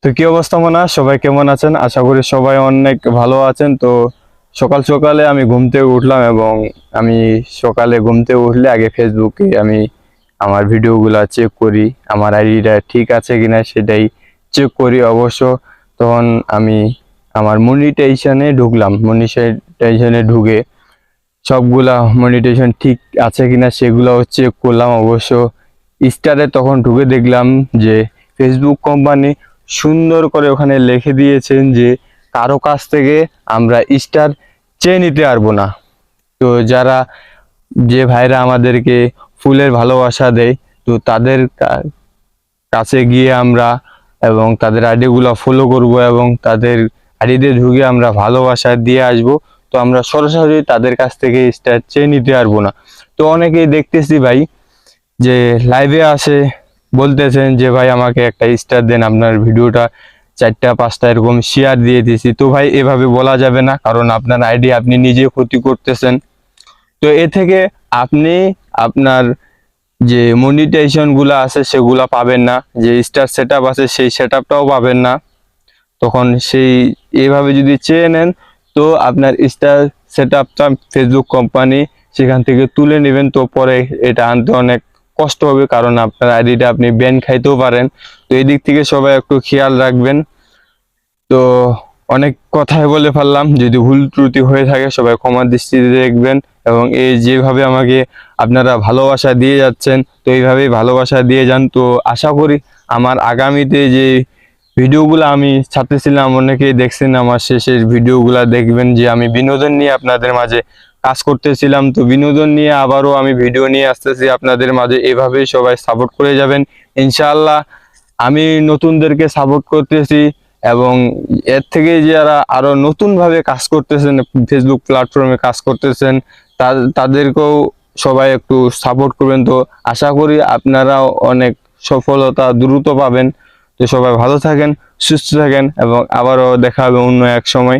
তো কি অবস্থা মনে হয় সবাই কেমন আছেন? আশা করি সবাই অনেক ভালো আছেন। তো সকাল সকালে আমি ঘুম থেকে উঠলাম এবং আমি সকালে ঘুম থেকে উঠলে আগে ফেসবুকে আমি আমার ভিডিওগুলো চেক করি, আমার আইডিটা ঠিক আছে কিনা সেটাই চেক করি অবশ্য। তখন আমি আমার মনিটাইজেশনে ঢুকলাম, মনিটাইজেশনে ঢুকে সবগুলা মনিটাইজেশন ঠিক আছে কিনা সেগুলো চেক করলাম অবশ্য। স্টারে তখন ঢুকে দেখলাম যে ফেসবুক কোম্পানি সুন্দর করে ওখানে লিখে দিয়েছেন যে কারো কাছ থেকে আমরা স্টার চেয়ে নিতে পারবো না। তো যারা যে ভাইরা আমাদেরকে ফুলের ভালোবাসা দেয়, তো তাদের কাছে গিয়ে আমরা এবং তাদের আইডিগুলো ফলো করব এবং তাদের আইডিতে ঢুকে আমরা ভালোবাসা দিয়ে আসব। তো আমরা সরাসরি তাদের কাছ থেকে স্টার চেয়ে নিতে পারবো না। তো অনেকেই দেখতেছি ভাই যে লাইভে আসে বলতেছেন যে ভাই আমাকে একটা স্টার দেন, আপনার ভিডিওটা 4টা 5টা এরকম শেয়ার দিয়ে দিয়েছি। তো ভাই এভাবে বলা যাবে না, কারণ আপনার আইডি আপনি নিজে ক্ষতি করতেছেন। তো এ থেকে আপনি আপনার যে মনিটাইজেশন গুলা আছে সেগুলা পাবেন না, যে স্টার সেটআপ আছে সেই সেটআপটাও পাবেন না। তখন সেই এভাবে যদি চেয়ে নেন তো আপনার স্টার সেটআপটা ফেসবুক কোম্পানি সেখান থেকে তুলে নেবেন। তো পরে এটা আনতে অনেক কষ্ট হবে, কারণ আপনার আইডিটা আপনি ব্যান খাইতেও পারেন। তো এই দিক থেকে সবাই একটু খেয়াল রাখবেন। তো অনেক কথাই বলে ফেললাম, যদি ভুল ত্রুটি হয়ে থাকে সবাই ক্ষমার দৃষ্টিতে দেখবেন। এবং এই যেভাবে আমাকে আপনারা ভালোবাসা দিয়ে যাচ্ছেন, তো এইভাবেই ভালোবাসা দিয়ে যান। তো আশা করি আমার আগামীতে যে ভিডিওগুলো আমি ছাড়তেছিলাম, অনেকেই দেখছেন আমার শেষের ভিডিওগুলো দেখবেন যে আমি বিনোদন নিয়ে আপনাদের মাঝে কাজ করতেছিলাম। তো বিনোদন নিয়ে আবারও আমি ভিডিও নিয়ে আসতেছি আপনাদের মাঝে, এভাবেই সবাই সাপোর্ট করে যাবেন ইনশাআল্লাহ। আমি নতুনদেরকে সাপোর্ট করতেছি এবং এর থেকে যারা আরো নতুন ভাবে কাজ করতেছেন, ফেসবুক প্ল্যাটফর্মে কাজ করতেছেন, তাদেরকেও সবাই একটু সাপোর্ট করবেন। তো আশা করি আপনারাও অনেক সফলতা দ্রুত পাবেন। তো সবাই ভালো থাকেন, সুস্থ থাকেন এবং আবারও দেখা হবে অন্য এক সময়।